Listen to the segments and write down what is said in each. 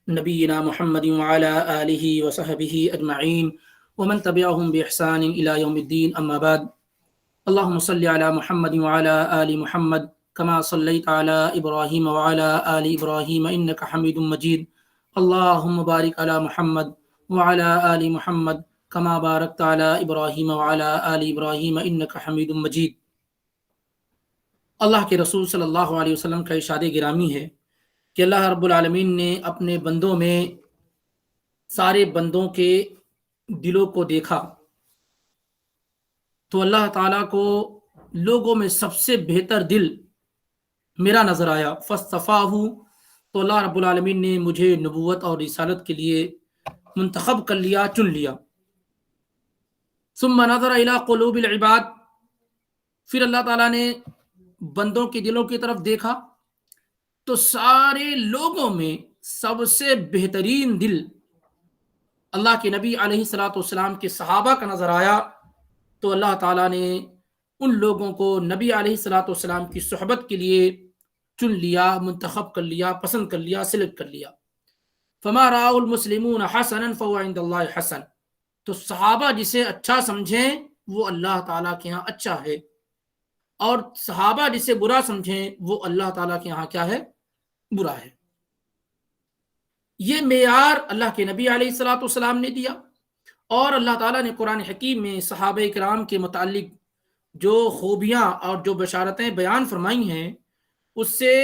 نبینا محمد وعلی آلہ وصحبہ اجمعین ومن تبعهم بإحسان إلى يوم الدين اما بعد اللهم صل على محمد وعلى آل محمد كما صليت على إبراهيم وعلى آل إبراهيم إنك حميد مجيد اللهم بارك على محمد وعلى آل محمد كما باركت على إبراهيم وعلى آل إبراهيم إنك حميد مجيد۔ اللہ کے رسول صلی اللہ علیہ وسلم کا ارشاد گرامی ہے کہ اللہ رب العالمین نے اپنے بندوں میں سارے بندوں کے دلوں کو دیکھا تو اللہ تعالیٰ کو لوگوں میں سب سے بہتر دل میرا نظر آیا، فاصطفاہ، تو اللہ رب العالمین نے مجھے نبوت اور رسالت کے لیے منتخب کر لیا، چن لیا۔ ثم نظر الی قلوب العباد، پھر اللہ تعالیٰ نے بندوں کے دلوں کی طرف دیکھا تو سارے لوگوں میں سب سے بہترین دل اللہ کے نبی علیہ الصلوۃ والسلام کے صحابہ کا نظر آیا، تو اللہ تعالیٰ نے ان لوگوں کو نبی علیہ الصلوۃ والسلام کی صحبت کے لیے چن لیا، منتخب کر لیا، پسند کر لیا، سلیکٹ کر لیا۔ فما رأى المسلمون حسنا فهو عند اللہ حسن، تو صحابہ جسے اچھا سمجھیں وہ اللہ تعالیٰ کے ہاں اچھا ہے، اور صحابہ جسے برا سمجھیں وہ اللہ تعالیٰ کے ہاں کیا ہے؟ برا ہے۔ یہ معیار اللہ کے نبی علیہ الصلوۃ والسلام نے دیا، اور اللہ تعالیٰ نے قرآن حکیم میں صحابہ کرام کے متعلق جو خوبیاں اور جو بشارتیں بیان فرمائی ہیں اس سے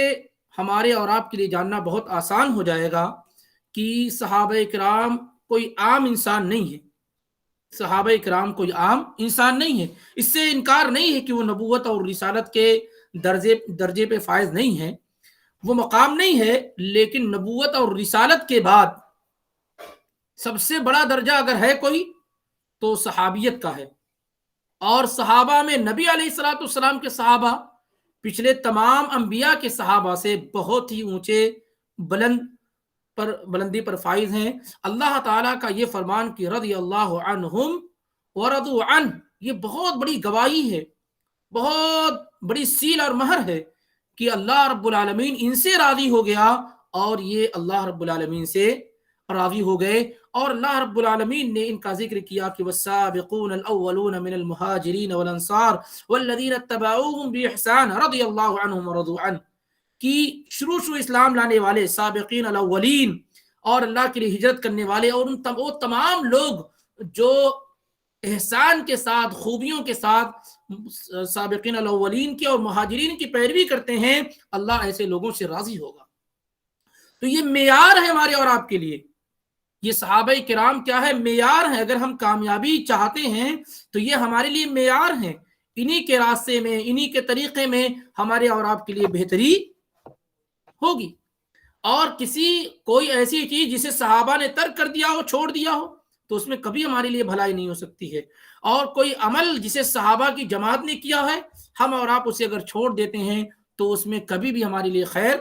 ہمارے اور آپ کے لیے جاننا بہت آسان ہو جائے گا کہ صحابہ کرام کوئی عام انسان نہیں ہے، صحابہ کرام کوئی عام انسان نہیں ہے۔ اس سے انکار نہیں ہے کہ وہ نبوت اور رسالت کے درجے پہ فائز نہیں ہے، وہ مقام نہیں ہے، لیکن نبوت اور رسالت کے بعد سب سے بڑا درجہ اگر ہے کوئی تو صحابیت کا ہے، اور صحابہ میں نبی علیہ الصلوۃ والسلام کے صحابہ پچھلے تمام انبیاء کے صحابہ سے بہت ہی اونچے بلندی پر فائز ہیں۔ اللہ تعالیٰ کا یہ فرمان کہ رضی اللہ عنہم ورضوا عنہ، یہ بہت بڑی گواہی ہے، بہت بڑی سیل اور مہر ہے کہ اللہ رب العالمین ان سے راضی ہو گیا اور یہ اللہ رب العالمین سے راضی ہو گئے۔ اور اللہ رب العالمین نے ان کا ذکر کیا کہ والسابقون الاولون من المہاجرین والانصار والذین اتبعوهم باحسان رضی اللہ عنہم ورضوا عنہ، کہ شروع اسلام لانے والے سابقین الاولین اور اللہ کے لیے ہجرت کرنے والے اور وہ تمام لوگ جو احسان کے ساتھ، خوبیوں کے ساتھ سابقین الاولین کی اور مہاجرین کی پیروی کرتے ہیں، اللہ ایسے لوگوں سے راضی ہوگا۔ تو یہ معیار ہے ہمارے اور آپ کے لیے، یہ صحابہ کرام کیا ہے؟ معیار ہے۔ اگر ہم کامیابی چاہتے ہیں تو یہ ہمارے لیے معیار ہیں، انہی کے راستے میں، انہی کے طریقے میں ہمارے اور آپ کے لیے بہتری ہوگی۔ اور کوئی ایسی چیز جسے صحابہ نے ترک کر دیا ہو، چھوڑ دیا ہو، تو اس میں کبھی ہمارے لیے بھلائی نہیں ہو سکتی ہے۔ اور کوئی عمل جسے صحابہ کی جماعت نے کیا ہے، ہم اور آپ اسے اگر چھوڑ دیتے ہیں تو اس میں کبھی بھی ہمارے لیے خیر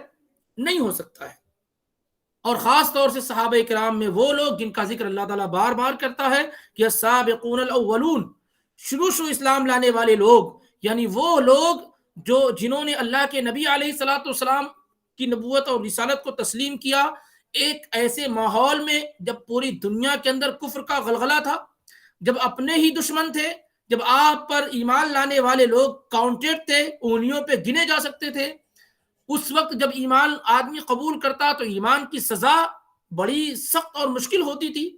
نہیں ہو سکتا ہے۔ اور خاص طور سے صحابہ کرام میں وہ لوگ جن کا ذکر اللہ تعالیٰ بار بار کرتا ہے کہ السابقون الاولون، شروع اسلام لانے والے لوگ، یعنی وہ لوگ جنہوں نے اللہ کے نبی علیہ الصلوۃ والسلام کی نبوت اور رسالت کو تسلیم کیا ایک ایسے ماحول میں جب پوری دنیا کے اندر کفر کا غلغلہ تھا، جب اپنے ہی دشمن تھے، جب آپ پر ایمان لانے والے لوگ کاؤنٹڈ تھے، انگلیوں پہ گنے جا سکتے تھے۔ اس وقت جب ایمان آدمی قبول کرتا تو ایمان کی سزا بڑی سخت اور مشکل ہوتی تھی۔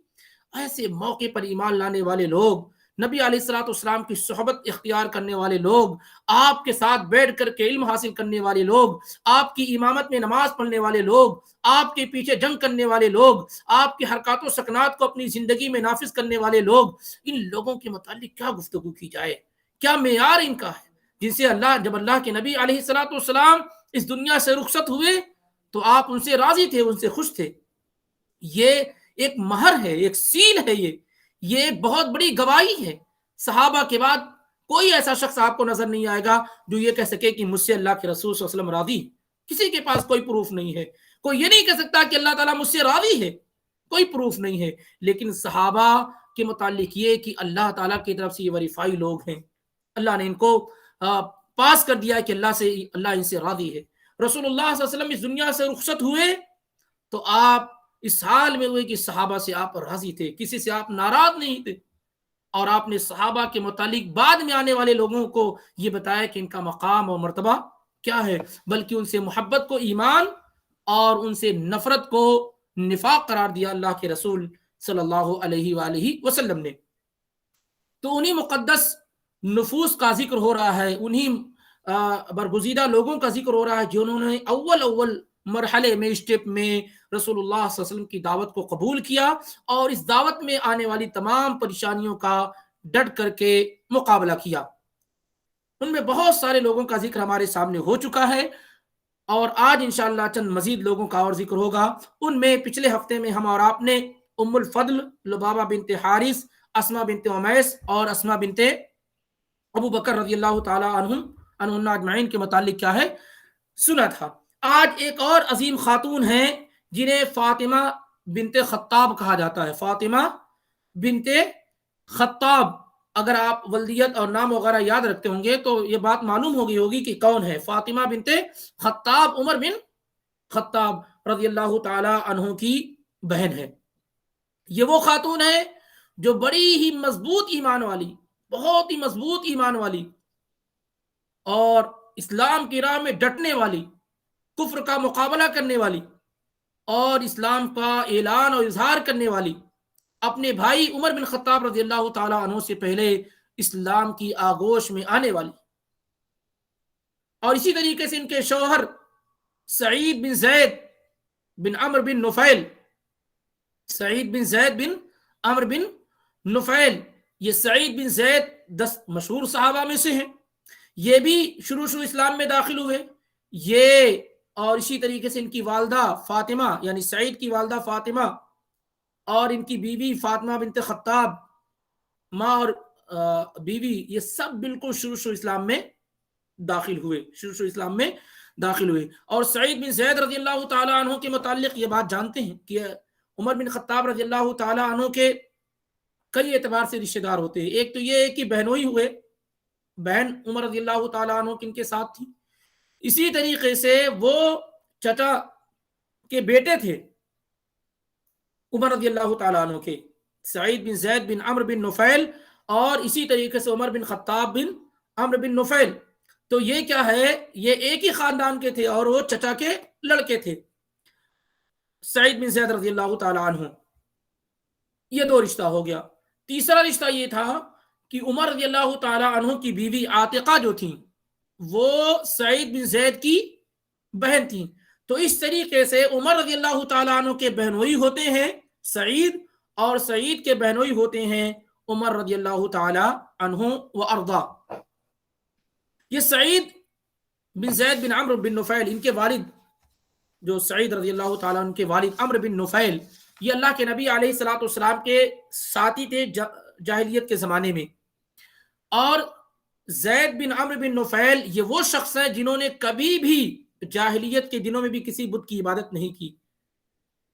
ایسے موقع پر ایمان لانے والے لوگ، نبی علیہ الصلوۃ والسلام کی صحبت اختیار کرنے والے لوگ، آپ کے ساتھ بیٹھ کر کے علم حاصل کرنے والے لوگ، آپ کی امامت میں نماز پڑھنے والے لوگ، آپ کے پیچھے جنگ کرنے والے لوگ، آپ کی حرکات و سکنات کو اپنی زندگی میں نافذ کرنے والے لوگ، ان لوگوں کے متعلق کیا گفتگو کی جائے، کیا معیار ان کا ہے، جن سے جب اللہ کے نبی علیہ الصلوۃ والسلام اس دنیا سے رخصت ہوئے تو آپ ان سے راضی تھے، ان سے خوش تھے۔ یہ ایک مہر ہے، ایک سیل ہے، یہ ایک بہت بڑی گواہی ہے۔ صحابہ کے بعد کوئی ایسا شخص آپ کو نظر نہیں آئے گا جو یہ کہہ سکے کہ مجھ سے اللہ کے رسول صلی اللہ علیہ وسلم راضی، کسی کے پاس کوئی پروف نہیں ہے۔ کوئی یہ نہیں کہہ سکتا کہ اللہ تعالیٰ مجھ سے راضی ہے، کوئی پروف نہیں ہے۔ لیکن صحابہ کے متعلق یہ کہ اللہ تعالیٰ کی طرف سے یہ ویریفائی لوگ ہیں، اللہ نے ان کو پاس کر دیا کہ اللہ ان سے راضی ہے۔ رسول اللہ صلی اللہ علیہ وسلم اس دنیا سے رخصت ہوئے تو آپ اس حال میں ہوئے کہ صحابہ سے آپ راضی تھے، کسی سے آپ ناراض نہیں تھے، اور آپ نے صحابہ کے متعلق بعد میں آنے والے لوگوں کو یہ بتایا کہ ان کا مقام اور مرتبہ کیا ہے، بلکہ ان سے محبت کو ایمان اور ان سے نفرت کو نفاق قرار دیا اللہ کے رسول صلی اللہ علیہ وآلہ وسلم نے۔ تو انہی مقدس نفوس کا ذکر ہو رہا ہے، انہی برگزیدہ لوگوں کا ذکر ہو رہا ہے جنہوں نے اول مرحلے میں، اسٹیپ میں رسول اللہ صلی اللہ علیہ وسلم کی دعوت کو قبول کیا اور اس دعوت میں آنے والی تمام پریشانیوں کا ڈٹ کر کے مقابلہ کیا۔ ان میں بہت سارے لوگوں کا ذکر ہمارے سامنے ہو چکا ہے، اور آج انشاءاللہ چند مزید لوگوں کا اور ذکر ہوگا۔ ان میں پچھلے ہفتے میں ہم اور آپ نے ام الفضل لبابہ بنت حارث، اسما بنت امیس اور اسما بنت ابو بکر رضی اللہ تعالی عنہم اجمعین کے متعلق کیا ہے سنا تھا۔ آج ایک اور عظیم خاتون ہیں جنہیں فاطمہ بنت خطاب کہا جاتا ہے۔ فاطمہ بنت خطاب، اگر آپ ولدیت اور نام وغیرہ یاد رکھتے ہوں گے تو یہ بات معلوم ہوگی کہ کون ہے۔ فاطمہ بنت خطاب عمر بن خطاب رضی اللہ تعالی عنہ کی بہن ہے۔ یہ وہ خاتون ہے جو بڑی ہی مضبوط ایمان والی، بہت ہی مضبوط ایمان والی اور اسلام کی راہ میں ڈٹنے والی، کفر کا مقابلہ کرنے والی اور اسلام کا اعلان اور اظہار کرنے والی، اپنے بھائی عمر بن خطاب رضی اللہ تعالی عنہ سے پہلے اسلام کی آغوش میں آنے والی، اور اسی طریقے سے ان کے شوہر سعید بن زید بن عمرو بن نفیل، سعید بن زید بن عمرو بن نفیل، یہ سعید بن زید 10 مشہور صحابہ میں سے ہیں۔ یہ بھی شروع اسلام میں داخل ہوئے، یہ اور اسی طریقے سے ان کی والدہ فاطمہ، یعنی سعید کی والدہ فاطمہ اور ان کی بیوی فاطمہ بنت خطاب، ماں اور بیوی، یہ سب بالکل شروع اسلام میں داخل ہوئے، شروع اسلام میں داخل ہوئے۔ اور سعید بن زید رضی اللہ تعالی عنہ کے متعلق یہ بات جانتے ہیں کہ عمر بن خطاب رضی اللہ تعالی عنہ کے کئی اعتبار سے رشتہ دار ہوتے ہیں۔ ایک تو یہ ہے کہ بہنوئی ہوئے، بہن عمر رضی اللہ تعالی عنہ کن کے ساتھ تھی، اسی طریقے سے وہ چچا کے بیٹے تھے عمر رضی اللہ تعالیٰ عنہ کے، سعید بن زید بن عمرو بن نفیل، اور اسی طریقے سے عمر بن خطاب بن عمرو بن نفیل۔ تو یہ کیا ہے، یہ ایک ہی خاندان کے تھے اور وہ چچا کے لڑکے تھے، سعید بن زید رضی اللہ تعالیٰ عنہ۔ یہ 2 رشتہ ہو گیا۔ تیسرا رشتہ یہ تھا کہ عمر رضی اللہ تعالیٰ عنہ کی بیوی عاتقہ جو تھیں وہ سعید بن زید کی بہن تھیں۔ تو اس طریقے سے عمر رضی اللہ تعالیٰ عنہ کے بہنوئی ہوتے ہیں سعید، اور سعید کے بہنوئی ہوتے ہیں عمر رضی اللہ تعالیٰ عنہ و ارضا۔ یہ سعید بن زید بن عمرو بن نفیل، ان کے والد جو سعید رضی اللہ تعالیٰ عنہ کے والد عمرو بن نفیل، یہ اللہ کے نبی علیہ الصلوۃ والسلام کے ساتھی تھے جاہلیت کے زمانے میں۔ اور زید بن عمرو بن نفیل یہ وہ شخص ہیں جنہوں نے کبھی بھی جاہلیت کے دنوں میں بھی کسی بت کی عبادت نہیں کی،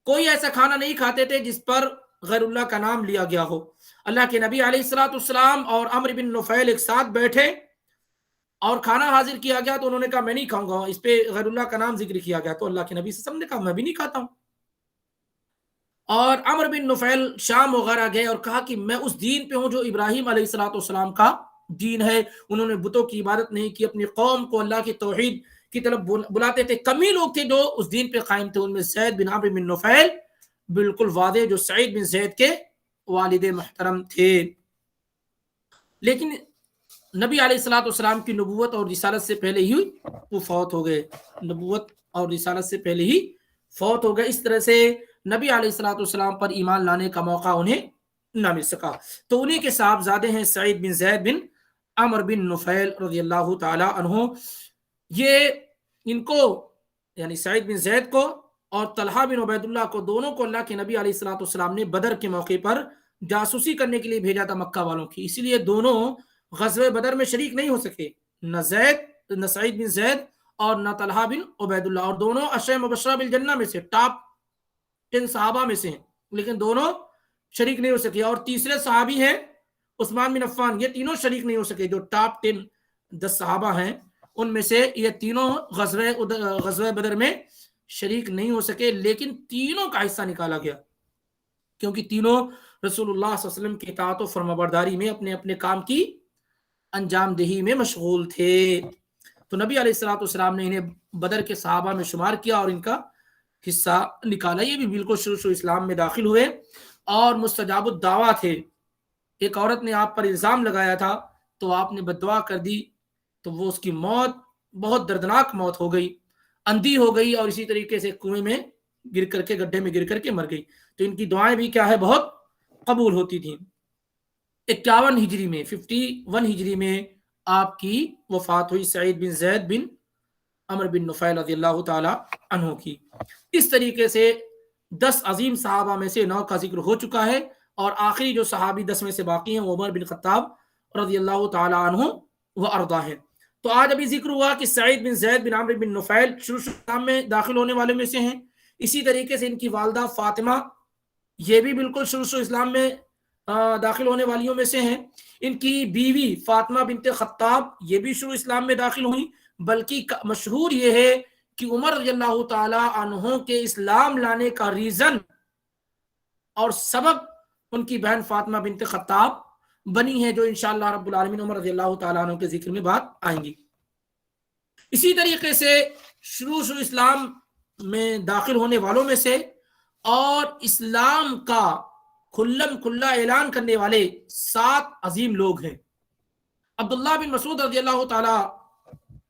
کوئی ایسا کھانا نہیں کھاتے تھے جس پر غیر اللہ کا نام لیا گیا ہو۔ اللہ کے نبی علیہ الصلوۃ والسلام اور عمرو بن نفیل ایک ساتھ بیٹھے اور کھانا حاضر کیا گیا تو انہوں نے کہا میں نہیں کھاؤں گا، اس پہ غیر اللہ کا نام ذکر کیا گیا تو اللہ کے نبی صلی اللہ علیہ وسلم نے کہا میں بھی نہیں کھاتا ہوں۔ اور عمرو بن نفیل شام وغیرہ گئے اور کہا کہ میں اس دین پہ ہوں جو ابراہیم علیہ الصلوۃ والسلام کا دین ہے۔ انہوں نے بتوں کی عبادت نہیں کی، اپنی قوم کو اللہ کی توحید کی طرف بلاتے تھے۔ کم ہی لوگ تھے جو اس دین پہ قائم تھے، ان میں زید بن عمرو بن نفیل بالکل واضح جو سعید بن زید کے والد محترم تھے۔ لیکن نبی علیہ الصلوۃ والسلام کی نبوت اور رسالت سے پہلے ہی وہ فوت ہو گئے، نبوت اور رسالت سے پہلے ہی فوت ہو گئے۔ اس طرح سے نبی علیہ الصلوۃ والسلام پر ایمان لانے کا موقع انہیں نہ مل سکا۔ تو انہی کے صاحبزادے ہیں سعید بن زید بن عمرو بن نفیل رضی اللہ تعالی عنہ۔ یہ ان کو یعنی سعید بن زید کو اور طلحہ بن عبید اللہ کو، دونوں کو اللہ کے نبی علیہ الصلوۃ والسلام نے بدر کے موقع پر جاسوسی کرنے کے لیے بھیجا تھا مکہ والوں کی، اسی لیے دونوں غزوہ بدر میں شریک نہیں ہو سکے، نہ سعید بن زید اور نہ طلحہ بن عبید اللہ، اور دونوں عشرہ مبشرہ بالجنہ میں سے ٹاپ 10 صحابہ میں سے ہیں، لیکن دونوں شریک نہیں ہو سکے۔ اور تیسرے صحابی ہیں عثمان بن عفان، یہ تینوں شریک نہیں ہو سکے، جو ٹاپ 10 صحابہ ہیں ان میں سے یہ تینوں غزوہ بدر میں شریک نہیں ہو سکے، لیکن تینوں کا حصہ نکالا گیا، کیونکہ تینوں رسول اللہ صلی اللہ علیہ وسلم کی اطاعت و فرمانبرداری میں اپنے اپنے کام کی انجام دہی میں مشغول تھے۔ تو نبی علیہ الصلوۃ والسلام نے انہیں بدر کے صحابہ میں شمار کیا اور ان کا حصہ نکالا۔ یہ بھی بالکل شروع اسلام میں داخل ہوئے اور مستجاب الدعویٰ تھے۔ ایک عورت نے آپ پر الزام لگایا تھا تو آپ نے بد دعا کر دی، تو وہ اس کی موت بہت دردناک موت ہو گئی، اندھی ہو گئی اور اسی طریقے سے کنویں میں گر کر کے، گڈھے میں گر کر کے مر گئی۔ تو ان کی دعائیں بھی کیا ہے، بہت قبول ہوتی تھیں۔ 51 ہجری میں 51 ہجری میں آپ کی وفات ہوئی سعید بن زید بن عمر بن نفیل رضی اللہ تعالی عنہ کی۔ اس طریقے سے 10 عظیم صحابہ میں سے 9 کا ذکر ہو چکا ہے، اور آخری جو صحابی 10 میں سے باقی ہیں وہ عمر بن خطاب رضی اللہ تعالی عنہ و ارضا ہے۔ تو آج ابھی ذکر ہوا کہ سعید بن زید بن عمر بن نفیل شروع اسلام میں داخل ہونے والے میں سے ہیں۔ اسی طریقے سے ان کی والدہ فاطمہ، یہ بھی بالکل شروع اسلام میں داخل ہونے والیوں میں سے ہیں۔ ان کی بیوی فاطمہ بنت خطاب، یہ بھی شروع اسلام میں داخل ہوئی، بلکہ مشہور یہ ہے کہ عمر رضی اللہ تعالی عنہ کے اسلام لانے کا ریزن اور سبب ان کی بہن فاطمہ بنت خطاب بنی ہے، جو انشاءاللہ رب العالمین عمر رضی اللہ تعالیٰ عنہ کے ذکر میں بات آئیں گی۔ اسی طریقے سے شروع اسلام میں داخل ہونے والوں میں سے اور اسلام کا کھلم کھلا اعلان کرنے والے 7 عظیم لوگ ہیں۔ عبداللہ بن مسعود رضی اللہ تعالیٰ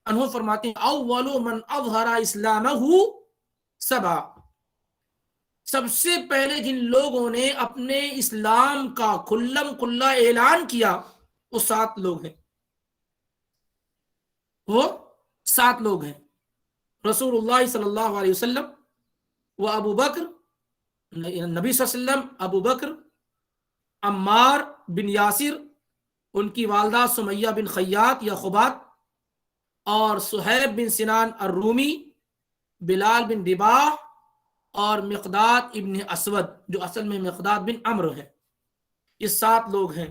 عنہ فرماتے ہیں اول من اظہر اسلامہ 7، سب سے پہلے جن لوگوں نے اپنے اسلام کا کھلم کھلا اعلان کیا وہ 7 لوگ ہیں، وہ 7 لوگ ہیں۔ رسول اللہ صلی اللہ علیہ وسلم و ابو بکر، نبی صلی اللہ علیہ وسلم، ابو بکر، عمار بن یاسر، ان کی والدہ سمیہ بن خیاط یا خبات، اور صہیب بن سنان الرومی، بلال بن رباح، اور مقداد ابن اسود جو اصل میں مقداد بن عمرو ہے۔ یہ 7 لوگ ہیں۔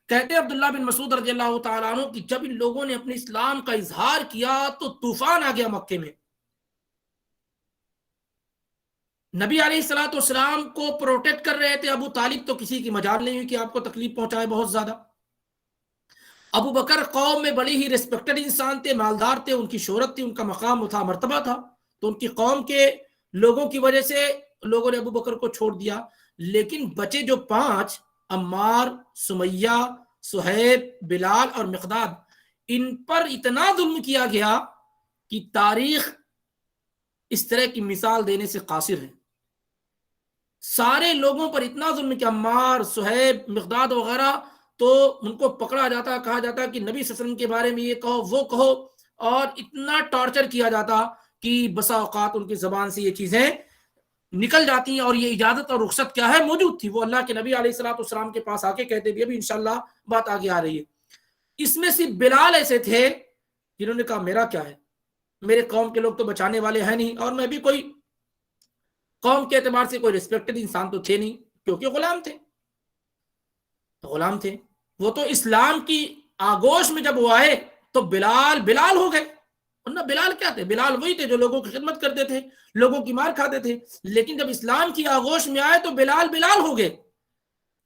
کہتے ہیں عبداللہ بن مسعود رضی اللہ تعالیٰ عنہ کہ جب ان لوگوں نے اپنے اسلام کا اظہار کیا تو طوفان آ گیا مکے میں۔ نبی علیہ الصلوۃ والسلام کو پروٹیکٹ کر رہے تھے ابو طالب، تو کسی کی مجال نہیں ہوئی کہ آپ کو تکلیف پہنچائے بہت زیادہ۔ ابو بکر قوم میں بڑی ہی ریسپیکٹڈ انسان تھے، مالدار تھے، ان کی شہرت تھی، ان کا مقام تھا، مرتبہ تھا، تو ان کی قوم کے لوگوں کی وجہ سے لوگوں نے ابو بکر کو چھوڑ دیا۔ لیکن بچے جو 5، عمار، سمیہ، صہیب، بلال اور مقداد، ان پر اتنا ظلم کیا گیا کہ تاریخ اس طرح کی مثال دینے سے قاصر ہے۔ سارے لوگوں پر اتنا ظلم کہ عمار، صہیب، مقداد وغیرہ، تو ان کو پکڑا جاتا، کہا جاتا کہ نبی صلی اللہ علیہ وسلم کے بارے میں یہ کہو وہ کہو، اور اتنا ٹارچر کیا جاتا کہ بسا اوقات ان کی زبان سے یہ چیزیں نکل جاتی ہیں، اور یہ اجازت اور رخصت کیا ہے موجود تھی، وہ اللہ کے نبی علیہ الصلوۃ والسلام کے پاس آ کے کہتے بھی، ابھی انشاءاللہ بات آگے آ رہی ہے۔ اس میں صرف بلال ایسے تھے جنہوں نے کہا میرا کیا ہے، میرے قوم کے لوگ تو بچانے والے ہیں نہیں، اور میں بھی کوئی قوم کے اعتبار سے کوئی ریسپیکٹڈ انسان تو تھے نہیں، کیونکہ غلام تھے، غلام تھے وہ۔ تو اسلام کی آگوش میں جب وہ آئے تو بلال ہو گئے، ورنہ بلال کیا تھے؟ بلال وہی تھے جو لوگوں کی خدمت کرتے تھے، لوگوں کی مار کھاتے تھے، لیکن جب اسلام کی آغوش میں آئے تو بلال ہو گئے،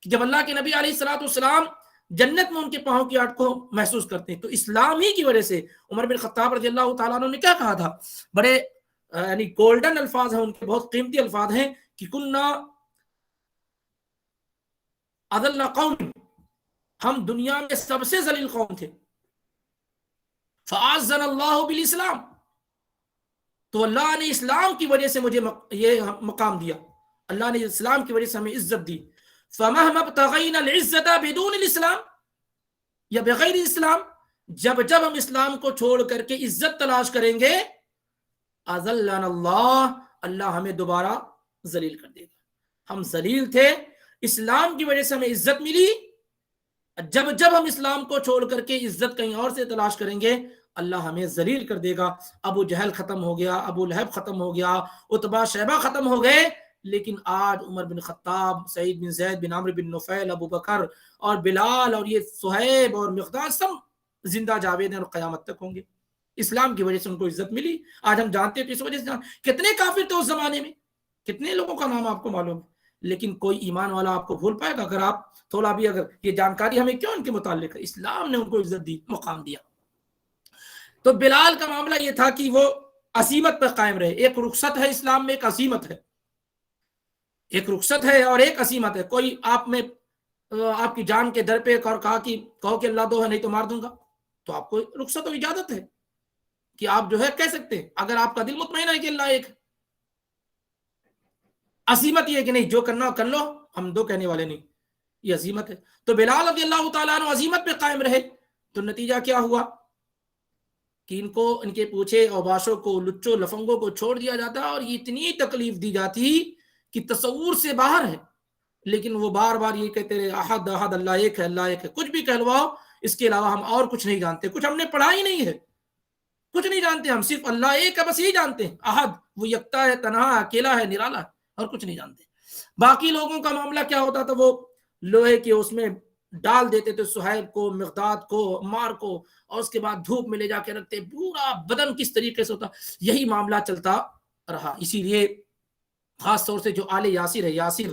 کہ جب اللہ کے نبی علیہ الصلوۃ والسلام جنت میں ان کے پاؤں کی آٹ کو محسوس کرتے ہیں، تو اسلام ہی کی وجہ سے عمر بن خطاب رضی اللہ تعالیٰ عنہ نے کیا کہا تھا؟ بڑے یعنی گولڈن الفاظ ہیں ان کے، بہت قیمتی الفاظ ہیں کہ کننا اذل قوم، ہم دنیا میں سب سے ذلیل قوم تھے، فاعزنا اللہ بالاسلام، تو اللہ نے اسلام کی وجہ سے مجھے یہ مقام دیا، اللہ نے اسلام کی وجہ سے ہمیں عزت دی۔ فمهما ابتغینا العزت بدون الاسلام، یا بغیر اسلام، جب ہم اسلام کو چھوڑ کر کے عزت تلاش کریں گے، اذلنا اللہ ہمیں دوبارہ ذلیل کر دے گا۔ ہم ذلیل تھے، اسلام کی وجہ سے ہمیں عزت ملی، جب ہم اسلام کو چھوڑ کر کے عزت کہیں اور سے تلاش کریں گے، اللہ ہمیں ذلیل کر دے گا۔ ابو جہل ختم ہو گیا، ابو لہب ختم ہو گیا، عتبہ شیبہ ختم ہو گئے، لیکن آج عمر بن خطاب، سعید بن زید بن عمرو بن نفیل، ابو بکر اور بلال اور یہ صہیب اور مقداد سب زندہ جاوید ہیں اور قیامت تک ہوں گے۔ اسلام کی وجہ سے ان کو عزت ملی. آج ہم جانتے ہیں تو اس وجہ سے کتنے کافر تھے اس زمانے میں, کتنے لوگوں کا نام آپ کو معلوم ہے, لیکن کوئی ایمان والا آپ کو بھول پائے گا اگر آپ تھوڑا بھی اگر یہ جانکاری ہمیں کیوں ان کے متعلق ہے, اسلام نے ان کو عزت دی, مقام دیا. تو بلال کا معاملہ یہ تھا کہ وہ عصیمت پر قائم رہے. ایک رخصت ہے اسلام میں, ایک عصیمت ہے, ایک رخصت ہے اور ایک عصیمت ہے. کوئی آپ میں آپ کی جان کے در پہ کہو کہ اللہ دو ہے نہیں تو مار دوں گا, تو آپ کو رخصت و اجازت ہے کہ آپ جو ہے کہہ سکتے ہیں, اگر آپ کا دل مطمئن ہے کہ اللہ ایک. عصیمت یہ ہے کہ نہیں جو کرنا ہو کر لو, ہم دو کہنے والے نہیں, یہ عصیمت ہے. تو بلال رضی اللہ تعالیٰ عنہ عصیمت پہ قائم رہے. تو نتیجہ کیا ہوا کہ ان کو ان کے پوچھے اوباشوں کو, لچوں لفنگوں کو چھوڑ دیا جاتا اور یہ اتنی تکلیف دی جاتی کہ تصور سے باہر ہے. لیکن وہ بار بار یہ کہتے رہے احد احد, اللہ ایک ہے, اللہ ایک ہے. کچھ بھی کہلواؤ اس کے علاوہ ہم اور کچھ نہیں جانتے, کچھ ہم نے پڑھا ہی نہیں ہے, کچھ نہیں جانتے ہم, صرف اللہ ایک ہے بس یہی جانتے ہیں. احد وہ یکتا ہے, تنہا, اکیلا ہے, نرالا ہے, اور کچھ نہیں جانتے. باقی لوگوں کا معاملہ کیا ہوتا تھا, وہ لوہے کے اس میں ڈال دیتے تھے صہیب کو, مقداد کو, عمار کو, اور اس کے بعد دھوپ میں لے جا کے رکھتے, پورا بدن کس طریقے سے ہوتا. یہی معاملہ چلتا رہا. اسی لیے خاص طور سے جو آل یاسر ہے, یاسر,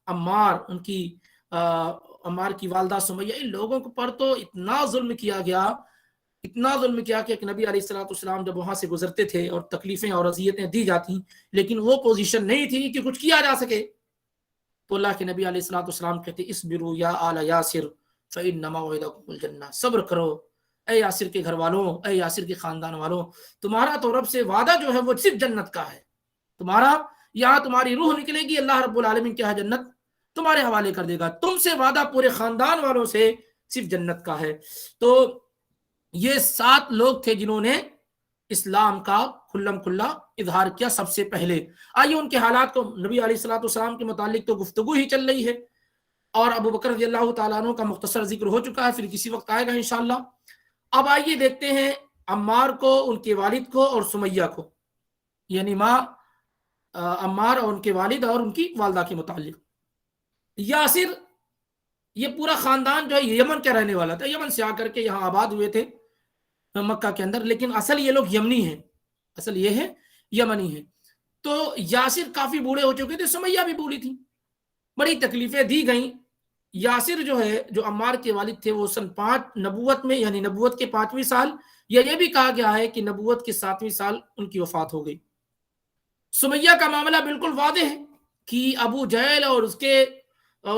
عمار, ان کی عمار کی والدہ سمیہ, ان لوگوں پر تو اتنا ظلم کیا گیا, اتنا ظلم کیا کہ نبی علیہ الصلوۃ والسلام جب وہاں سے گزرتے تھے اور تکلیفیں اور اذیتیں دی جاتی, لیکن وہ پوزیشن نہیں تھی کہ کچھ کیا جا سکے. تو اللہ کے نبی علیہ الصلوۃ والسلام کہتے اصبروا یا آل یاسر فإن موعدکم الجنہ, صبر کرو اے یاسر کے گھر والوں, اے یاسر کے خاندان والوں, تمہارا تو رب سے وعدہ جو ہے وہ صرف جنت کا ہے. تمہارا یہاں تمہاری روح نکلے گی, اللہ رب العالمین کیا ہے جنت تمہارے حوالے کر دے گا. تم سے وعدہ پورے خاندان والوں سے صرف جنت کا ہے. تو یہ 7 لوگ تھے جنہوں نے اسلام کا کھلم کھلا اظہار کیا سب سے پہلے. آئیے ان کے حالات کو, نبی علیہ الصلوۃ والسلام کے متعلق تو گفتگو ہی چل رہی ہے, اور ابو بکر رضی اللہ تعالیٰ عنہ کا مختصر ذکر ہو چکا ہے, پھر کسی وقت آئے گا انشاءاللہ. اب آئیے دیکھتے ہیں عمار کو, ان کے والد کو, اور سمیہ کو, یعنی ماں عمار اور ان کے والد اور ان کی والدہ کے متعلق. یاسر یہ پورا خاندان جو ہے یمن کا رہنے والا تھا, یمن سے آ کر کے یہاں آباد ہوئے تھے مکہ کے اندر, لیکن اصل یہ لوگ یمنی ہیں, اصل یہ ہے یمنی ہے. تو یاسر کافی بوڑھے ہو چکے تھے, سمیہ بھی بوڑھی تھی, بڑی تکلیفیں دی گئیں. یاسر جو ہے, جو عمار کے والد تھے, وہ سن 5 نبوت میں, یعنی نبوت کے 5ویں سال, یا یہ بھی کہا گیا ہے کہ نبوت کے 7ویں سال ان کی وفات ہو گئی. سمیہ کا معاملہ بالکل واضح ہے کہ ابو جہل اور اس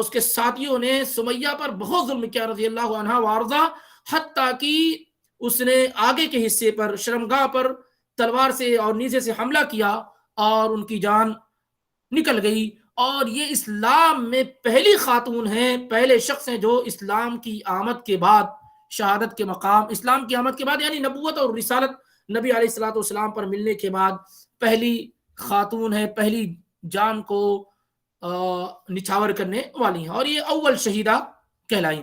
کے ساتھیوں نے سمیہ پر بہت ظلم کیا رضی اللہ عنہ وارضہ, حتیٰ کہ اس نے آگے کے حصے پر, شرمگاہ پر تلوار سے اور نیزے سے حملہ کیا اور ان کی جان نکل گئی. اور یہ اسلام میں پہلی خاتون ہیں, پہلے شخص ہیں جو اسلام کی آمد کے بعد, شہادت کے مقام, اسلام کی آمد کے بعد یعنی نبوت اور رسالت نبی علیہ الصلوۃ والسلام پر ملنے کے بعد پہلی خاتون ہے, پہلی جان کو نچھاور کرنے والی ہیں, اور یہ اول شہیدہ کہلائیں.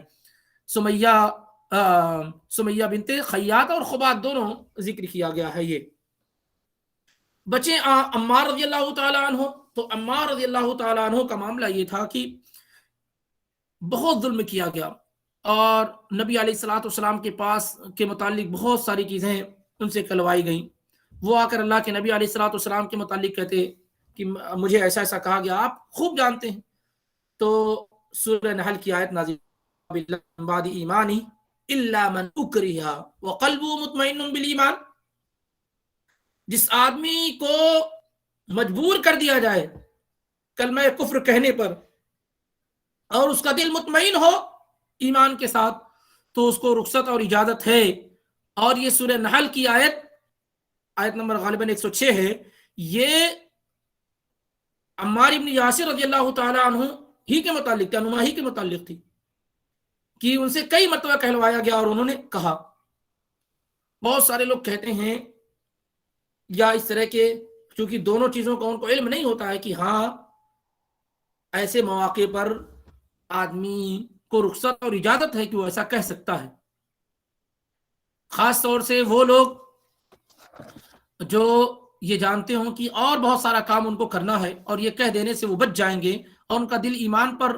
سمیہ بنت خیاط اور خباب دونوں ذکر کیا گیا ہے. یہ بچے عمار رضی اللہ تعالیٰ عنہ. تو عمار رضی اللہ تعالیٰ عنہ کا معاملہ یہ تھا کہ بہت ظلم کیا گیا, اور نبی علیہ الصلوۃ والسلام کے پاس کے متعلق بہت ساری چیزیں ان سے کلوائی گئیں. وہ آ کر اللہ کے نبی علیہ الصلوۃ والسلام کے متعلق کہتے کہ مجھے ایسا ایسا کہا گیا, آپ خوب جانتے ہیں. تو سورہ نحل کی آیت نازل من بعد ایمانی الا من اکرہ وقلبہ مطمئن بالایمان, جس آدمی کو مجبور کر دیا جائے کلمہ کفر کہنے پر اور اس کا دل مطمئن ہو ایمان کے ساتھ, تو اس کو رخصت اور اجازت ہے. اور یہ سورہ نحل کی آیت نمبر غالباً 106 ہے. یہ عمار ابن یاسر رضی اللہ تعالیٰ عنہ ہی کے متعلق, عنما ہی کے متعلق تھی کہ ان سے کئی مرتبہ کہلوایا گیا اور انہوں نے کہا. بہت سارے لوگ کہتے ہیں یا اس طرح کے, چونکہ دونوں چیزوں کا ان کو علم نہیں ہوتا ہے کہ ہاں ایسے مواقع پر آدمی کو رخصت اور اجازت ہے کہ وہ ایسا کہہ سکتا ہے. خاص طور سے وہ لوگ جو یہ جانتے ہوں کہ اور بہت سارا کام ان کو کرنا ہے اور یہ کہہ دینے سے وہ بچ جائیں گے, اور ان کا دل ایمان پر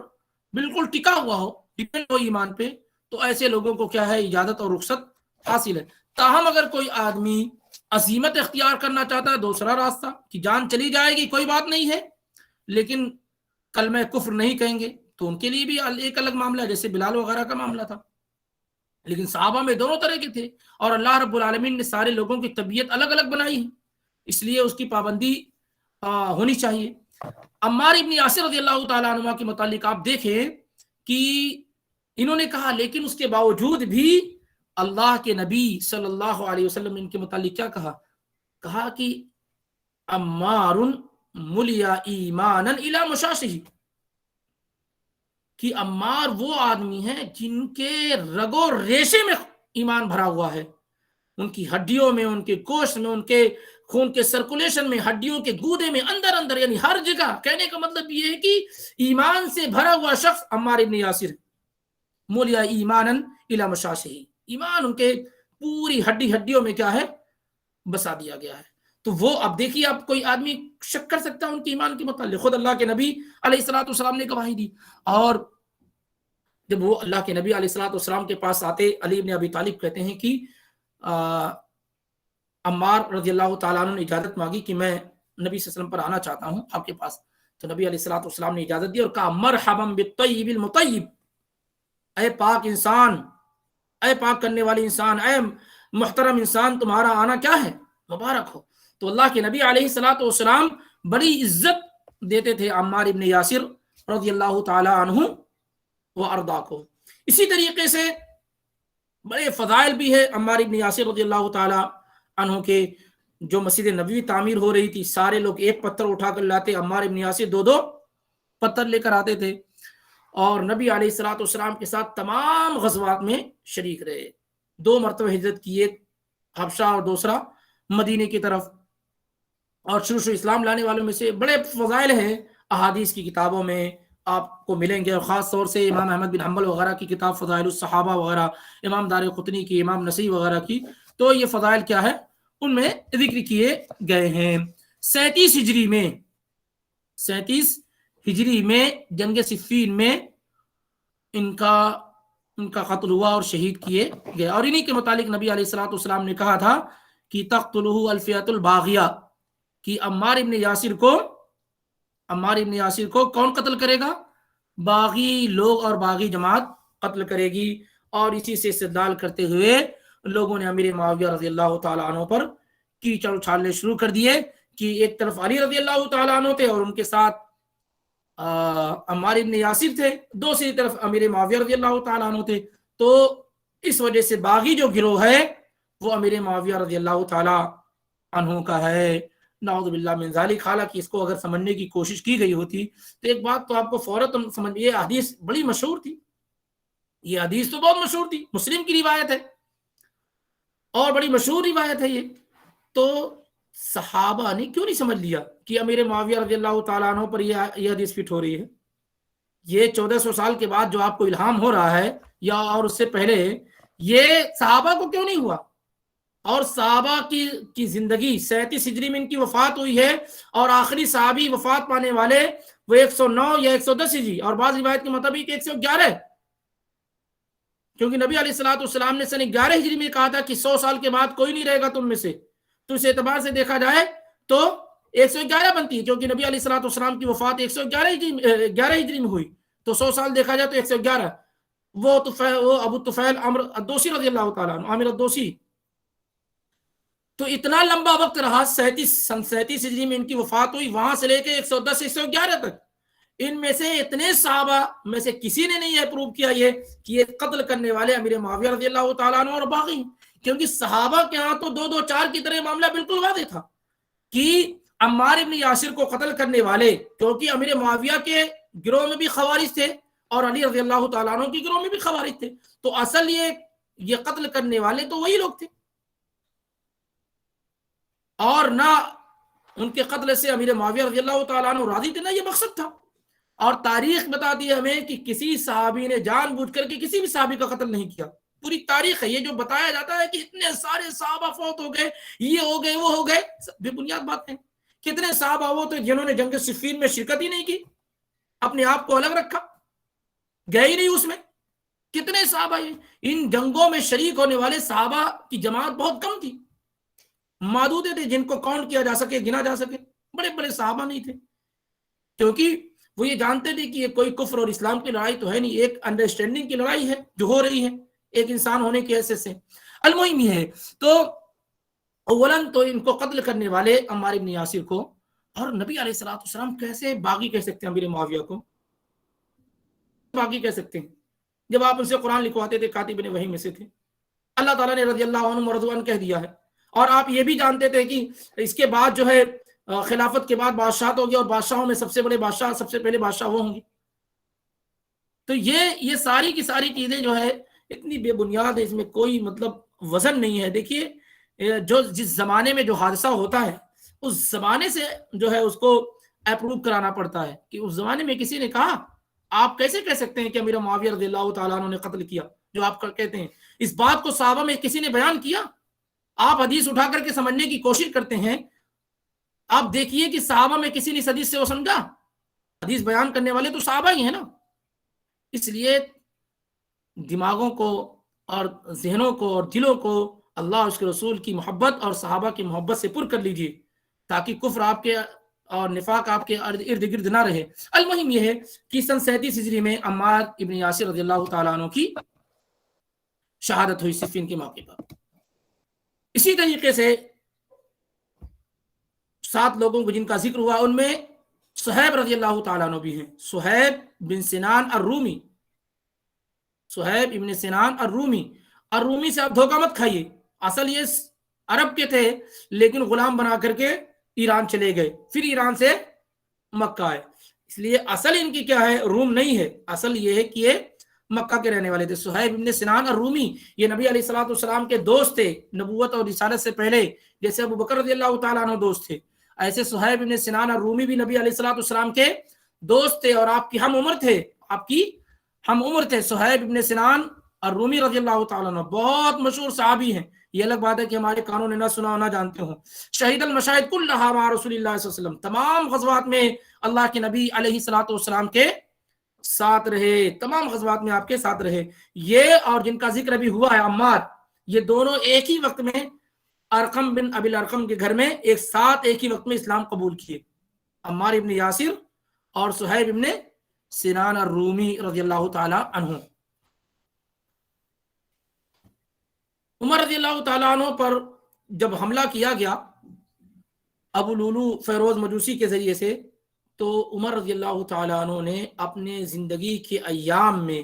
بالکل ٹکا ہوا ہو, ڈپینڈ ہو ایمان پہ, تو ایسے لوگوں کو کیا ہے اجازت اور رخصت حاصل ہے. تاہم اگر کوئی آدمی عزیمت اختیار کرنا چاہتا ہے، دوسرا راستہ کہ جان چلی جائے گی کوئی بات نہیں ہے لیکن کلمہ کفر نہیں کہیں گے، تو ان کے لیے بھی ایک الگ معاملہ ہے، جیسے بلال وغیرہ کا معاملہ تھا۔ لیکن صحابہ میں دونوں طرح کے تھے، اور اللہ رب العالمین نے سارے لوگوں کی طبیعت الگ الگ بنائی ہے، اس لیے اس کی پابندی ہونی چاہیے۔ عمار ابن یاسر رضی اللہ تعالیٰ عنہ کے متعلق آپ دیکھیں کہ انہوں نے کہا، لیکن اس کے باوجود بھی اللہ کے نبی صلی اللہ علیہ وسلم نے ان کے متعلق کیا کہا کہ عمار ملیا ایمانا الی مشاشہ، کہ عمار وہ آدمی ہیں جن کے رگو ریشے میں ایمان بھرا ہوا ہے، ان کی ہڈیوں میں، ان کے گوشت میں، ان کے خون کے سرکولیشن میں، ہڈیوں کے گودے میں، اندر یعنی ہر جگہ۔ کہنے کا مطلب یہ ہے کہ ایمان سے بھرا ہوا شخص عمار ابن یاسر، مولیا ایمانا الی مشاشہ، ایمان ان کے پوری ہڈیوں میں کیا ہے، بسا دیا گیا ہے۔ تو وہ اب دیکھیے، اب کوئی آدمی شک کر سکتا ہے ان کے ایمان کے متعلق؟ خود اللہ کے نبی علیہ الصلوۃ والسلام نے گواہی دی۔ اور جب وہ اللہ کے نبی علیہ الصلوۃ والسلام کے پاس آتے، علی بن ابی طالب کہتے ہیں کہ عمار رضی اللہ تعالیٰ عنہ نے اجازت مانگی کہ میں نبی صلی اللہ علیہ وسلم پر آنا چاہتا ہوں آپ کے پاس، تو نبی علیہ الصلوۃ والسلام نے اجازت دی اور کہا مرحبا بالطیب المطیب، اے پاک انسان، اے پاک کرنے والے انسان، اے محترم انسان، تمہارا آنا کیا ہے، مبارک ہو۔ تو اللہ کے نبی علیہ الصلوۃ والسلام بڑی عزت دیتے تھے عمار ابن یاسر رضی اللہ تعالیٰ عنہ و ارضا کو۔ اسی طریقے سے بڑے فضائل بھی ہے عمار ابن یاسر رضی اللہ تعالیٰ عنہ کے۔ جو مسجد نبوی تعمیر ہو رہی تھی، سارے لوگ ایک پتھر اٹھا کر لاتے، عمار ابن یاسر دو پتھر لے کر آتے تھے، اور نبی علیہ الصلوۃ والسلام کے ساتھ تمام غزوات میں شریک رہے۔ 2 مرتبہ ہجرت کی، ایک حبشہ اور دوسرا مدینے کی طرف، اور شروع اسلام لانے والوں میں سے بڑے فضائل ہیں احادیث کی کتابوں میں آپ کو ملیں گے، اور خاص طور سے امام احمد بن حنبل وغیرہ کی کتاب فضائل الصحابہ وغیرہ، امام دارقطنی کی، امام نسائی وغیرہ کی، تو یہ فضائل کیا ہے ان میں ذکر کیے گئے ہیں۔ 37 ہجری میں جنگ صفین میں ان کا قتل ہوا اور شہید کیے گئے، اور انہی کے متعلق نبی علیہ الصلوۃ والسلام نے کہا تھا کہ تقتلہ الفئۃ الباغیہ، کہ عمار ابن یاسر کو کون قتل کرے گا؟ باغی لوگ اور باغی جماعت قتل کرے گی۔ اور اسی سے استدلال کرتے ہوئے لوگوں نے امیر معاویہ رضی اللہ تعالیٰ عنہ پر کیچڑ اچھالنے شروع کر دیے کہ ایک طرف علی رضی اللہ تعالیٰ عنہ تھے اور ان کے ساتھ عمار ابن یاسر تھے، دوسری طرف امیر معاویہ رضی اللہ تعالیٰ عنہ تھے، تو اس وجہ سے باغی جو گروہ ہے وہ امیر معاویہ رضی اللہ تعالیٰ عنہ کا ہے، نعوذ باللہ من ذالک۔ حالانکہ اس کو اگر سمجھنے کی کوشش کی گئی ہوتی تو ایک بات تو آپ کو فوراً سمجھ، یہ حدیث بڑی مشہور تھی، یہ حدیث تو بہت مشہور تھی، مسلم کی روایت ہے اور بڑی مشہور روایت ہے یہ، تو صحابہ نے کیوں نہیں سمجھ لیا کہ امیر معاویہ رضی اللہ تعالیٰ عنہ پر یہ حدیث فٹ ہو رہی ہے؟ یہ 1400 سال کے بعد جو آپ کو الہام ہو رہا ہے یا اور اس سے پہلے، یہ صحابہ کو کیوں نہیں ہوا؟ اور صحابہ کی زندگی 37 ہجری میں ان کی وفات ہوئی ہے، اور آخری صحابی وفات پانے والے وہ 109 یا 110 ہجری، اور بعض روایت کے مطابق 111، کیونکہ نبی علیہ الصلوۃ والسلام نے سن 11 ہجری میں کہا تھا کہ 100 سال کے بعد کوئی نہیں رہے گا تم میں سے، تو اس اعتبار سے دیکھا جائے تو 111 بنتی ہے، کیونکہ نبی علیہ الصلوۃ والسلام کی وفات 111 ہجری میں ہوئی، تو 100 سال دیکھا جائے تو 111۔ وہ ابو طفیل عامر الدوسی رضی اللہ تعالیٰ عنہ، عامر الدوسی، تو اتنا لمبا وقت رہا، 37 ہجری میں ان کی وفات ہوئی، وہاں سے لے کے 110 111 تک، ان میں سے اتنے صحابہ میں سے کسی نے نہیں یہ پروو کیا یہ کہ یہ قتل کرنے والے امیر معاویہ رضی اللہ تعالیٰ عنہ اور باغی، کیونکہ صحابہ کے ہاں تو 2 4 کی طرح معاملہ بالکل واضح تھا کہ عمار ابن یاسر کو قتل کرنے والے، کیونکہ امیر معاویہ کے گروہ میں بھی خوارج تھے اور علی رضی اللہ تعالیٰ عنہ کے گروہ میں بھی خوارج تھے، تو اصل یہ قتل کرنے والے تو وہی لوگ تھے، اور نہ ان کے قتل سے امیر معاویہ رضی اللہ تعالیٰ عنہ راضی تھے، نہ یہ مقصد تھا۔ اور تاریخ بتاتی ہے ہمیں کہ کسی صحابی نے جان بوجھ کر کے کسی بھی صحابی کا قتل نہیں کیا، پوری تاریخ ہے، یہ جو بتایا جاتا ہے کہ اتنے سارے صحابہ فوت ہو گئے، یہ ہو گئے وہ ہو گئے، بے بنیاد بات ہے۔ کتنے صحابہ وہ تھے جنہوں نے جنگ صفین میں شرکت ہی نہیں کی، اپنے آپ کو الگ رکھا، گئے ہی نہیں اس میں، کتنے صحابہ ہیں؟ ان جنگوں میں شریک ہونے والے صحابہ کی جماعت بہت کم تھی، معدودے تھے جن کو کاؤنٹ کیا جا سکے، گنا جا سکے، بڑے بڑے صحابہ نہیں تھے، کیونکہ وہ یہ جانتے تھے کہ یہ کوئی کفر اور اسلام کی لڑائی تو ہے نہیں، ایک انڈرسٹینڈنگ کی لڑائی ہے جو ہو رہی ہے ایک انسان ہونے کی حیثیت سے۔ المہم یہ ہے، تو اولن تو ان کو قتل کرنے والے عمار بن یاسر کو، اور نبی علیہ الصلوۃ والسلام کیسے باغی کہہ سکتے ہیں امیر معاویہ کو؟ باغی کہہ سکتے ہیں جب آپ ان سے قرآن لکھواتے تھے، کاتب وحی میں سے تھے، اللہ تعالیٰ نے رضی اللہ عنہ ورضوا عنہ کہہ دیا ہے، اور آپ یہ بھی جانتے تھے کہ اس کے بعد جو ہے خلافت کے بعد بادشاہت ہوگی، اور بادشاہوں میں سب سے بڑے بادشاہ، سب سے پہلے بادشاہ وہ ہوں گے۔ تو یہ ساری کی ساری چیزیں جو ہے اتنی بے بنیاد ہے، اس میں کوئی مطلب وزن نہیں ہے۔ دیکھیے جو جس زمانے میں جو حادثہ ہوتا ہے اس زمانے سے جو ہے اس کو اپروو کرانا پڑتا ہے، کہ اس زمانے میں کسی نے کہا، آپ کیسے کہہ سکتے ہیں کہ امیر معاویہ رضی اللہ تعالیٰ عنہ نے قتل کیا، جو آپ کہتے ہیں؟ اس بات کو صحابہ میں کسی نے بیان کیا؟ آپ حدیث اٹھا کر کے سمجھنے کی کوشش کرتے ہیں، آپ دیکھیے کہ صحابہ میں کسی نے اس حدیث سے وہ سمجھا؟ حدیث بیان کرنے والے تو صحابہ ہی ہیں نا۔ اس لیے دماغوں کو اور ذہنوں کو اور دلوں کو اللہ اس کے رسول کی محبت اور صحابہ کی محبت سے پر کر لیجیے، تاکہ کفر آپ کے اور نفاق آپ کے ارد گرد نہ رہے۔ المہم یہ ہے کہ سن 37 ہجری میں عمار ابن یاسر رضی اللہ تعالیٰ عنہ کی شہادت ہوئی صفین کے موقع پر۔ اسی طریقے سے 7 لوگوں کو جن کا ذکر ہوا، ان میں صہیب رضی اللہ تعالیٰ عنہ بھی ہیں، صہیب بن سنان الرومی، صہیب ابن سنان الرومی سے آپ دھوکہ مت کھائیے، اصل یہ عرب کے تھے لیکن غلام بنا کر کے ایران چلے گئے، پھر ایران سے مکہ آئے، اس لیے اصل ان کی کیا ہے؟ روم نہیں ہے، اصل یہ ہے کہ یہ مکہ کے رہنے والے تھے۔ صہیب ابن سنان الرومی یہ نبی علیہ الصلوۃ والسلام کے دوست تھے نبوت اور رسالت سے پہلے، جیسے ابو بکر رضی اللہ تعالیٰ عنہ دوست تھے، ایسے صہیب ابن سنان الرومی بھی نبی علیہ الصلوۃ والسلام کے دوست تھے اور آپ کی ہم عمر تھے، صہیب ابن سنان الرومی رضی اللہ تعالیٰ عنہ بہت مشہور صحابی ہیں، یہ الگ بات ہے کہ ہمارے کانوں نے نہ سنا نہ جانتے ہوں۔ شہید المشاہد کلھا مع رسول اللہ صلی اللہ علیہ وسلم، تمام غزوات میں اللہ کے نبی علیہ الصلوۃ والسلام کے ساتھ رہے، تمام غزوات میں آپ کے ساتھ رہے۔ یہ اور جن کا ذکر ابھی ہوا ہے عمار، یہ دونوں ایک ہی وقت میں ارقم بن ابی الارقم کے گھر میں ایک ساتھ ایک ہی وقت میں اسلام قبول کیے، عمار ابن یاسر اور صہیب ابن سنان الرومی رضی اللہ تعالی عنہ۔ عمر رضی اللہ تعالیٰ عنہ پر جب حملہ کیا گیا ابو لولو فیروز مجوسی کے ذریعے سے، تو عمر رضی اللہ تعالیٰ عنہ نے اپنے زندگی کے ایام میں،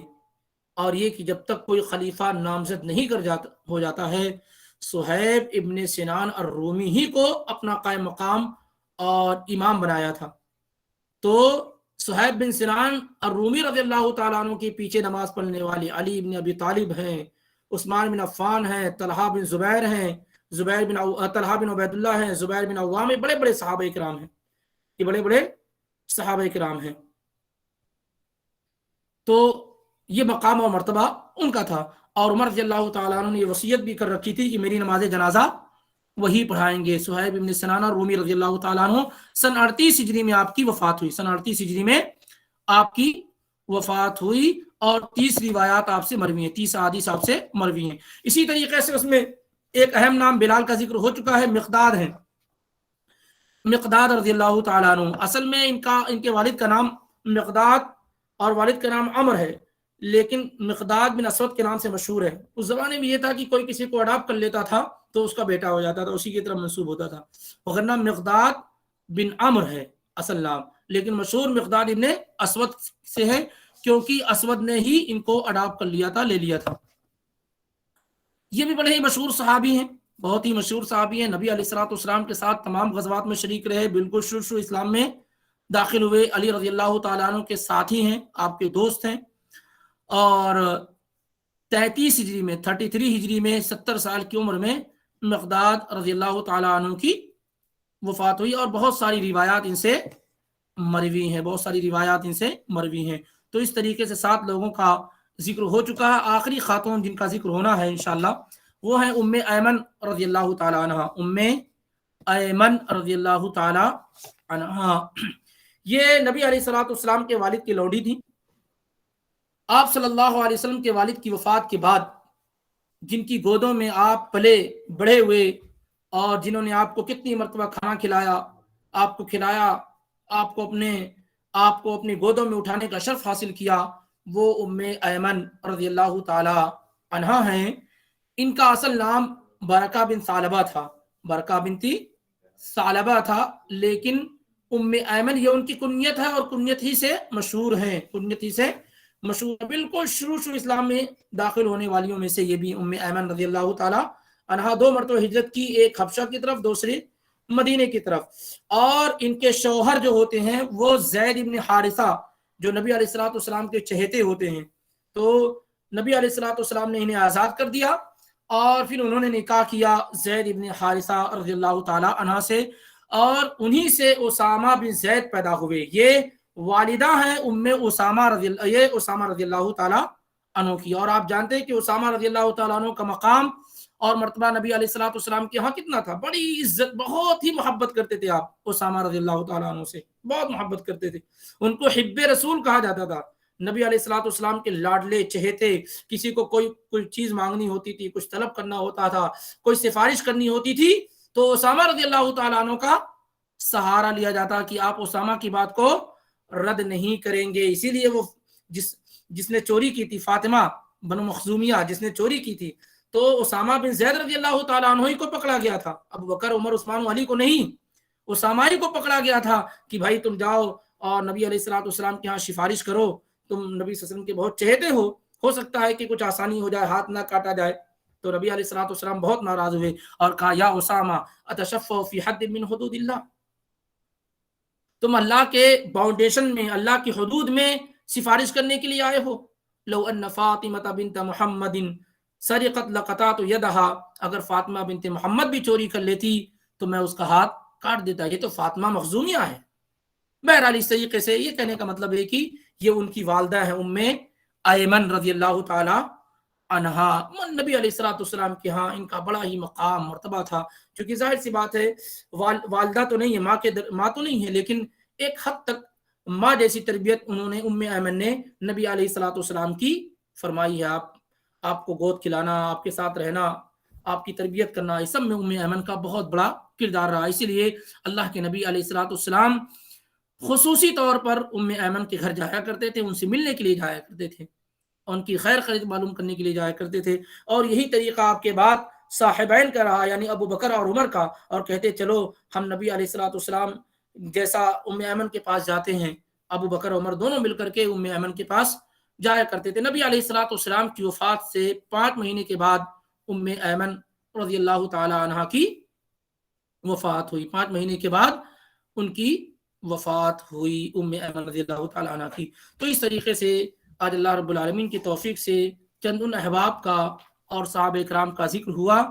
اور یہ کہ جب تک کوئی خلیفہ نامزد نہیں ہو جاتا ہے، صہیب ابن سنان الرومی ہی کو اپنا قائم مقام اور امام بنایا تھا۔ تو صہیب بن سنان الرومی رضی اللہ تعالیٰ عنہ کے پیچھے نماز پڑھنے والے علی بن ابی طالب ہیں، عثمان بن عفان ہیں، طلحہ بن زبیر ہیں، طلحہ بن عبید اللہ ہیں، زبیر بن عوام، بڑے بڑے صحابہ کرام ہیں، یہ بڑے بڑے صحابہ کرام ہیں۔ تو یہ مقام اور مرتبہ ان کا تھا، اور عمر رضی اللہ تعالیٰ عنہ نے یہ وصیت بھی کر رکھی تھی کہ میری نماز جنازہ وہی پڑھائیں گے۔ صہیب ابن سنان الرومی رضی اللہ تعالیٰ عنہ سن 38 ہجری میں آپ کی وفات ہوئی، سن 38 ہجری میں آپ کی وفات ہوئی، اور 30 روایات آپ سے مروی ہیں، 30 احادیث آپ سے مروی ہیں۔ اسی طریقے سے اس میں ایک اہم نام بلال کا ذکر ہو چکا ہے، مقداد ہیں، مقداد رضی اللہ تعالیٰ عنہ۔ اصل میں ان کے والد کا نام مقداد اور والد کا نام عمر ہے، لیکن مقداد بن اسود کے نام سے مشہور ہے۔ اس زمانے میں یہ تھا کہ کوئی کسی کو اڈاپٹ کر لیتا تھا تو اس کا بیٹا ہو جاتا تھا، اسی کی طرف منسوب ہوتا تھا، وغیرہ مقداد بن عمر ہے اصل نام، لیکن مشہور مقداد ابن اسود سے ہے، کیونکہ اسود نے ہی ان کو اڈاپٹ کر لیا تھا، لے لیا تھا۔ یہ بھی بڑے ہی مشہور صحابی ہیں، بہت ہی مشہور صحابی ہیں، نبی علیہ الصلوۃ والسلام کے ساتھ تمام غزوات میں شریک رہے، بالکل شروع اسلام میں داخل ہوئے، علی رضی اللہ تعالیٰ عنہ کے ساتھی ہیں، آپ کے دوست ہیں، اور 33 ہجری میں 33 ہجری میں 70 سال کی عمر میں مقداد رضی اللہ تعالیٰ عنہ کی وفات ہوئی، اور بہت ساری روایات ان سے مروی ہیں، تو اس طریقے سے 7 لوگوں کا ذکر ہو چکا ہے۔ آخری خاتون جن کا ذکر ہونا ہے انشاءاللہ وہ ہیں ام ایمن رضی اللہ تعالیٰ عنہ، ام ایمن رضی اللہ تعالیٰ عنہ۔ یہ نبی علیہ الصلوۃ والسلام کے والد کی لوڈی تھی، آپ صلی اللہ علیہ وسلم کے والد کی وفات کے بعد جن کی گودوں میں آپ پلے بڑھے ہوئے اور جنہوں نے آپ کو کتنی مرتبہ کھانا کھلایا، آپ کو کھلایا، آپ کو اپنی گودوں میں اٹھانے کا شرف حاصل کیا، وہ ام ایمن رضی اللہ تعالی عنہا ہیں۔ ان کا اصل نام برکہ بن ثعلبہ تھا، برکہ بنتی ثعلبہ تھا، لیکن ام ایمن یہ ان کی کنیت ہے اور کنیت ہی سے مشہور ہیں، کنیت ہی سے مشہور ہے۔ بالکل شروع اسلام میں داخل ہونے والیوں میں سے یہ بھی ام ایمن رضی اللہ تعالی عنہا 2 مرتبہ ہجرت کی، ایک حبشہ کی طرف، دوسری مدینے کی طرف۔ اور ان کے شوہر جو ہوتے ہیں وہ زید ابن حارثہ، جو نبی علیہ الصلوۃ والسلام کے چہیتے ہوتے ہیں، تو نبی علیہ الصلوۃ والسلام نے انہیں آزاد کر دیا اور پھر انہوں نے نکاح کیا زید ابن حارثہ رضی اللہ تعالی عنہ سے، اور انہی سے اسامہ بن زید پیدا ہوئے۔ یہ والدہ ہیں ام اسامہ رضی اللہ تعالی عنہ کی۔ اور آپ جانتے ہیں کہ اسامہ رضی اللہ تعالیٰ عنہ کا مقام اور مرتبہ نبی علیہ الصلوۃ والسلام کے ہاں کتنا تھا، بڑی عزت، بہت ہی محبت کرتے تھے آپ اسامہ رضی اللہ تعالیٰ عنہ سے، بہت محبت کرتے تھے، ان کو حب رسول کہا جاتا تھا۔ نبی علیہ الصلوۃ والسلام کے لاڈلے چہیتے، کسی کو کوئی چیز مانگنی ہوتی تھی، کچھ طلب کرنا ہوتا تھا، کوئی سفارش کرنی ہوتی تھی، تو اسامہ رضی اللہ تعالیٰ عنہ کا سہارا لیا جاتا کہ آپ اسامہ کی بات کو رد نہیں کریں گے۔ اسی لیے وہ جس نے چوری کی تھی، فاطمہ بنو مخزومیہ جس نے چوری کی تھی، تو اسامہ بن زید رضی اللہ تعالیٰ عنہ ہی کو پکڑا گیا تھا، ابو بکر، عمر، عثمان، علی کو نہیں، اسامہ ہی کو پکڑا گیا تھا کہ بھائی تم جاؤ اور نبی علیہ الصلوۃ والسلام کے ہاں سفارش کرو، تم نبی صلی اللہ علیہ وسلم کے بہت چہیتے ہو سکتا ہے کہ کچھ آسانی ہو جائے، ہاتھ نہ کاٹا جائے۔ تو نبی علیہ الصلوۃ والسلام بہت ناراض ہوئے اور کہا یا اسامہ اتشفع فی حد من حدود اللہ، تم اللہ کے باؤنڈیشن میں، اللہ کی حدود میں سفارش کرنے کے لیے آئے ہو۔ لو ان فاطمہ بنت محمد سرقت لقطعت یدہا، اگر فاطمہ بنت محمد بھی چوری کر لیتی تو میں اس کا ہاتھ کاٹ دیتا۔ یہ تو فاطمہ مخزومیہ ہے۔ بہرحال اس طریقے سے یہ کہنے کا مطلب ہے کہ یہ ان کی والدہ ہے ام ایمن رضی اللہ تعالی عنہا۔ نبی علیہ الصلوۃ والسلام کے ہاں ان کا بڑا ہی مقام مرتبہ تھا، کیونکہ ظاہر سی بات ہے والدہ تو نہیں ہے، ماں تو نہیں ہے، لیکن ایک حد تک ماں جیسی تربیت انہوں نے، ام ایمن نے نبی علیہ الصلوۃ والسلام کی فرمائی ہے۔ آپ کو گود کھلانا، آپ کے ساتھ رہنا، آپ کی تربیت کرنا، اس سب میں ام ایمن کا بہت بڑا کردار رہا۔ اسی لیے اللہ کے نبی علیہ الصلوۃ والسلام خصوصی طور پر ام ایمن کے گھر جایا کرتے تھے، ان سے ملنے کے لیے جایا کرتے تھے، ان کی خیر خرید معلوم کرنے کے لیے جایا کرتے تھے۔ اور یہی طریقہ آپ کے بعد صاحبین کا رہا، یعنی ابو بکر اور عمر کا، اور کہتے چلو ہم نبی علیہ الصلوۃ والسلام جیسا ام ایمن کے پاس جاتے ہیں۔ ابو بکر عمر دونوں مل کر کے ام ایمن کے پاس جایا کرتے تھے۔ نبی علیہ الصلوۃ والسلام کی وفات سے 5 مہینے کے بعد ام ایمن رضی اللہ تعالی عنہا کی وفات ہوئی، 5 مہینے کے بعد ان کی وفات ہوئی ام ایمن رضی اللہ تعالی عنہا کی۔ تو اس طریقے سے آج اللہ رب العالمین کی توفیق سے چند ان احباب کا اور صحابہ کرام کا ذکر ہوا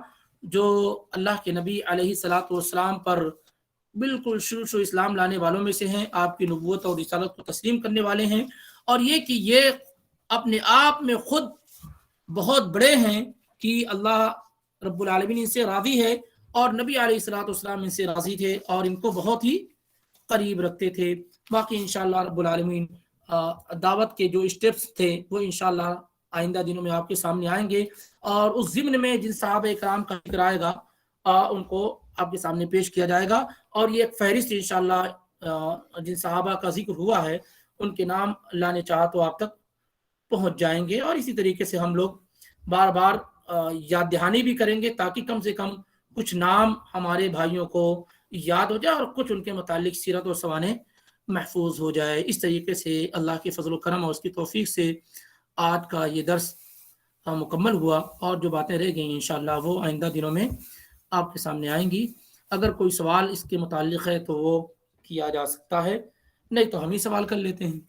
جو اللہ کے نبی علیہ الصلوۃ والسلام پر بالکل شروع اسلام لانے والوں میں سے ہیں، آپ کی نبوت اور رسالت کو تسلیم کرنے والے ہیں، اور یہ کہ یہ اپنے آپ میں خود بہت بڑے ہیں کہ اللہ رب العالمین ان سے راضی ہے، اور نبی علیہ الصلوۃ والسلام ان سے راضی تھے اور ان کو بہت ہی قریب رکھتے تھے۔ باقی انشاءاللہ رب العالمین دعوت کے جو اسٹیپس تھے وہ انشاءاللہ آئندہ دنوں میں آپ کے سامنے آئیں گے، اور اس ضمن میں جن صحابہ کرام کا ذکر آئے گا ان کو آپ کے سامنے پیش کیا جائے گا، اور یہ ایک فہرست انشاءاللہ جن صحابہ کا ذکر ہوا ہے ان کے نام اللہ نے چاہا تو آپ تک پہنچ جائیں گے، اور اسی طریقے سے ہم لوگ بار بار یاد دہانی بھی کریں گے تاکہ کم سے کم کچھ نام ہمارے بھائیوں کو یاد ہو جائے اور کچھ ان کے متعلق سیرت و سوانح محفوظ ہو جائے۔ اس طریقے سے اللہ کے فضل و کرم اور اس کی توفیق سے آج کا یہ درس مکمل ہوا، اور جو باتیں رہ گئیں انشاءاللہ وہ آئندہ دنوں میں آپ کے سامنے آئیں گی۔ اگر کوئی سوال اس کے متعلق ہے تو وہ کیا جا سکتا ہے، نہیں تو ہم ہی سوال کر لیتے ہیں۔